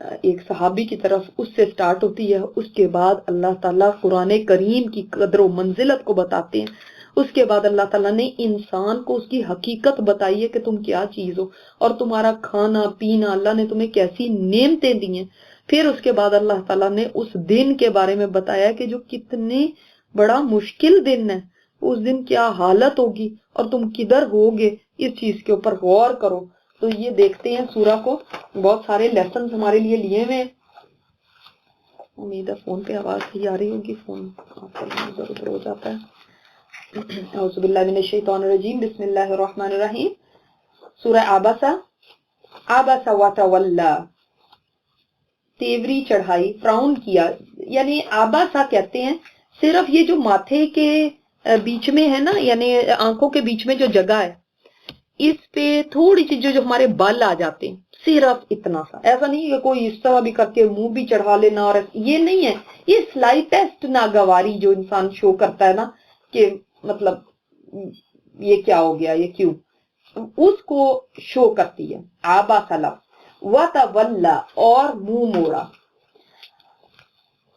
ایک صحابی کی طرف اس سے سٹارٹ ہوتی ہے، اس کے بعد اللہ تعالیٰ قرآن کریم کی قدر و منزلت کو بتاتے ہیں، اس کے بعد اللہ تعالیٰ نے انسان کو اس کی حقیقت بتائی ہے کہ تم کیا چیز ہو اور تمہارا کھانا پینا اللہ نے تمہیں کیسی نعمتیں دی ہیں. پھر اس کے بعد اللہ تعالیٰ نے اس دن کے بارے میں بتایا کہ جو کتنے بڑا مشکل دن ہے، اس دن کیا حالت ہوگی اور تم کدھر ہوگے، اس چیز کے اوپر غور کرو. تو یہ دیکھتے ہیں سورہ کو، بہت سارے لیسنز ہمارے لیے ہوئے ہیں. امید ہے فون پہ آواز صحیح آ رہی ہوگی، فون ادھر ادھر ہو جاتا ہے. اعوذ باللہ من الشیطان الرجیم، بسم اللہ الرحمن الرحیم. سورہ عبس وتولی، تیوری چڑھائی، فراؤن کیا. یعنی عبسہ کہتے ہیں صرف یہ جو ماتھے کے بیچ میں ہے نا، یعنی آنکھوں کے بیچ میں جو جگہ ہے، اس پہ تھوڑی سی جو ہمارے بال آ جاتے ہیں، صرف اتنا سا. ایسا نہیں کہ کوئی اس طرح بھی کر کے منہ بھی چڑھا لینا، اور یہ نہیں ہے. یہ سلائٹسٹ ناگواری جو انسان شو کرتا ہے نا کہ مطلب یہ کیا ہو گیا، یہ کیوں، اس کو شو کرتی ہے. عبس لفظ، وتولی اور منہ موڑا،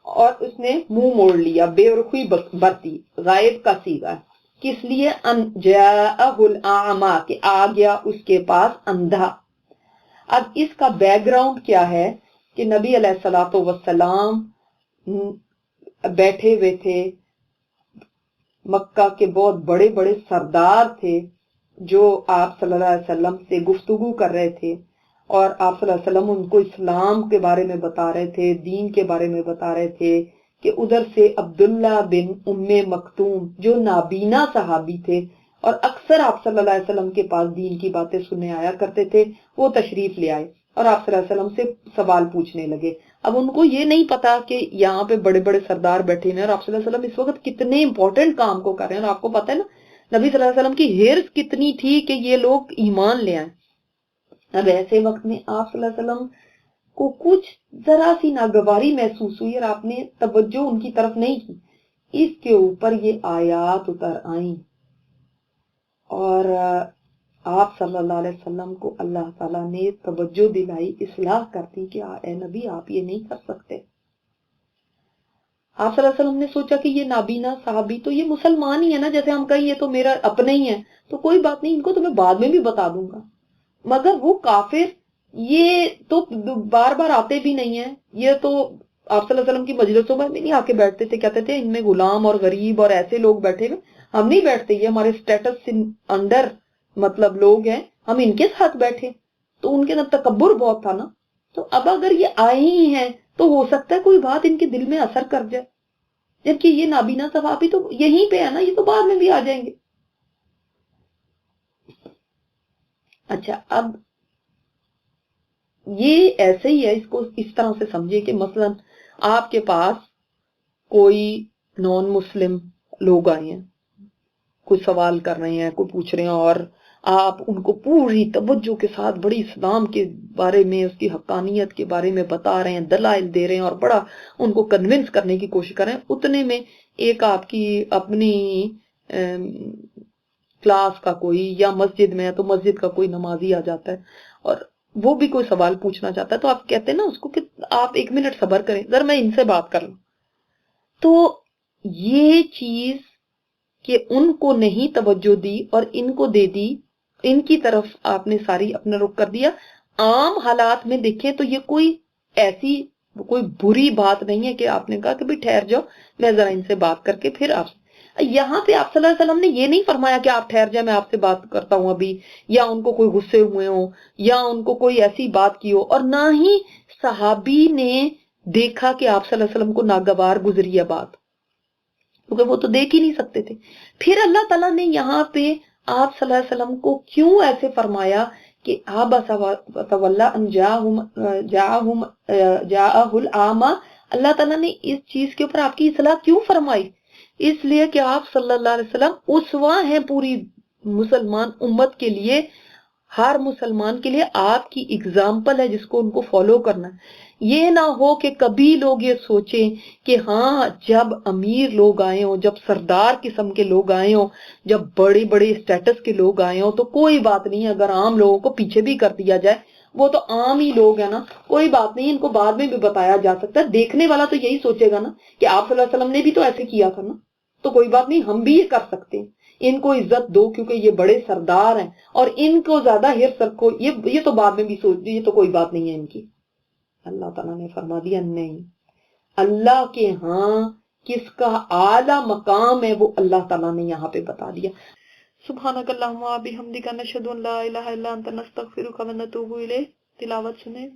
اور اس نے منہ موڑ لیا، بے رخی برتی، غائب کا صیغہ. کس لیے؟ ان جاءہ الاعمی، کہ آ گیا اس کے پاس اندھا. اب اس کا بیک گراؤنڈ کیا ہے کہ نبی علیہ الصلوۃ والسلام بیٹھے ہوئے تھے، مکہ کے بہت بڑے بڑے سردار تھے جو آپ صلی اللہ علیہ وسلم سے گفتگو کر رہے تھے، اور آپ صلی اللہ علیہ وسلم ان کو اسلام کے بارے میں بتا رہے تھے، دین کے بارے میں بتا رہے تھے. کہ ادھر سے عبداللہ بن ام مکتوم جو نابینا صحابی تھے اور اکثر آپ صلی اللہ علیہ وسلم کے پاس دین کی باتیں سننے آیا کرتے تھے، وہ تشریف لے آئے اور آپ صلی اللہ علیہ وسلم سے سوال پوچھنے لگے. اب ان کو یہ نہیں پتا کہ یہاں پہ بڑے بڑے سردار بیٹھے ہیں اور آپ صلی اللہ علیہ وسلم اس وقت کتنے امپورٹنٹ کام کو کر رہے ہیں. اور آپ کو پتا ہے نا نبی صلی اللہ علیہ وسلم کی ہرس کتنی تھی کہ یہ لوگ ایمان لے آئیں. اب ایسے وقت میں آپ صلی اللہ علیہ وسلم کو کچھ ذرا سی ناگواری محسوس ہوئی اور آپ نے توجہ ان کی طرف نہیں کی. اس کے اوپر یہ آیات اتر آئیں اور آپ صلی اللہ علیہ وسلم کو اللہ تعالیٰ نے توجہ دلائی، اصلاح کرتی کہ اے نبی آپ یہ نہیں کر سکتے. آپ صلی اللہ علیہ وسلم نے سوچا کہ یہ نابینا صحابی تو یہ مسلمان ہی ہے نا، جیسے ہم کہیں یہ تو میرا اپنے ہی ہے، تو کوئی بات نہیں، ان کو تو میں بعد میں بھی بتا دوں گا. مگر وہ کافر یہ تو بار بار آتے بھی نہیں ہیں، یہ تو آپ صلی اللہ علیہ وسلم کی مجلسوں میں بھی نہیں آ کے بیٹھتے تھے، کہتے تھے ان میں غلام اور غریب اور ایسے لوگ بیٹھے ہوئے، ہم نہیں بیٹھتے، یہ ہمارے سٹیٹس سے انڈر مطلب لوگ ہیں، ہم ان کے ساتھ بیٹھے. تو ان کے اندر تکبر بہت تھا نا. تو اب اگر یہ آئے ہی ہیں تو ہو سکتا ہے کوئی بات ان کے دل میں اثر کر جائے، جبکہ یہ نابینا صحابی تو یہیں پہ ہے نا، یہ تو بعد میں بھی آ جائیں گے. اچھا اب یہ ایسے ہی ہے، اس کو اس طرح سے سمجھے کہ مثلا آپ کے پاس کوئی نان مسلم لوگ آئے ہیں، کوئی سوال کر رہے ہیں، کوئی پوچھ رہے ہیں، اور آپ ان کو پوری توجہ کے ساتھ بڑی اسلام کے بارے میں، اس کی حقانیت کے بارے میں بتا رہے ہیں، دلائل دے رہے ہیں اور بڑا ان کو کنونس کرنے کی کوشش کر رہے ہیں. اتنے میں ایک آپ کی اپنی کلاس کا کوئی یا مسجد میں ہے تو مسجد کا کوئی نمازی آ جاتا ہے اور وہ بھی کوئی سوال پوچھنا چاہتا ہے، تو آپ کہتے ہیں نا اس کو کہ آپ 1 منٹ صبر کریں، ذرا میں ان سے بات کر لوں. تو یہ چیز کہ ان کو نہیں توجہ دی اور ان کو دے دی، ان کی طرف آپ نے ساری اپنا رخ کر دیا. عام حالات میں دیکھیں تو یہ کوئی ایسی کوئی بری بات نہیں ہے کہ آپ نے کہا کہ بھی ٹھہر جاؤ میں ذرا ان سے بات کر کے پھر آپ. یہاں پہ آپ صلی اللہ علیہ وسلم نے یہ نہیں فرمایا کہ آپ ٹھہر جائیں میں آپ سے بات کرتا ہوں ابھی، یا ان کو کوئی غصے ہوئے ہوں یا ان کو کوئی ایسی بات کی ہو، اور نہ ہی صحابی نے دیکھا کہ آپ صلی اللہ علیہ وسلم کو ناگوار گزری ہے بات، کیونکہ وہ تو دیکھ ہی نہیں سکتے تھے. پھر اللہ تعالیٰ نے یہاں پہ آپ صلی اللہ علیہ وسلم کو کیوں ایسے فرمایا کہ عبس وتولی ان جاءہ الاعمی. اللہ تعالیٰ نے اس چیز کے اوپر آپ کی اصلاح کیوں فرمائی؟ اس لیے کہ آپ صلی اللہ علیہ وسلم اسوہ ہیں پوری مسلمان امت کے لیے، ہر مسلمان کے لیے آپ کی اگزامپل ہے جس کو ان کو فالو کرنا ہے. یہ نہ ہو کہ کبھی لوگ یہ سوچیں کہ ہاں جب امیر لوگ آئے ہوں، جب سردار قسم کے لوگ آئے ہوں، جب بڑے بڑے اسٹیٹس کے لوگ آئے ہوں تو کوئی بات نہیں اگر عام لوگوں کو پیچھے بھی کر دیا جائے وہ تو عام ہی لوگ ہیں نا، کوئی بات نہیں، ان کو بعد میں بھی بتایا جا سکتا ہے. دیکھنے والا تو یہی سوچے گا نا کہ آپ صلی اللہ علیہ وسلم نے بھی تو ایسے کیا تھا نا، تو کوئی بات نہیں، ہم بھی یہ کر سکتے ہیں. ان کو عزت دو کیونکہ یہ بڑے سردار ہیں، اور ان کو زیادہ ہرس رکھو، یہ تو بعد میں بھی سوچ، یہ تو کوئی بات نہیں ہے ان کی. اللہ تعالیٰ نے فرما دیا نہیں، اللہ کے ہاں کس کا اعلیٰ مقام ہے وہ اللہ تعالیٰ نے یہاں پہ بتا دیا. سبحانک اللہم و بحمدک نشہد ان لا الہ الا انت نستغفرک و نتوب الیک. تلاوت سنیں.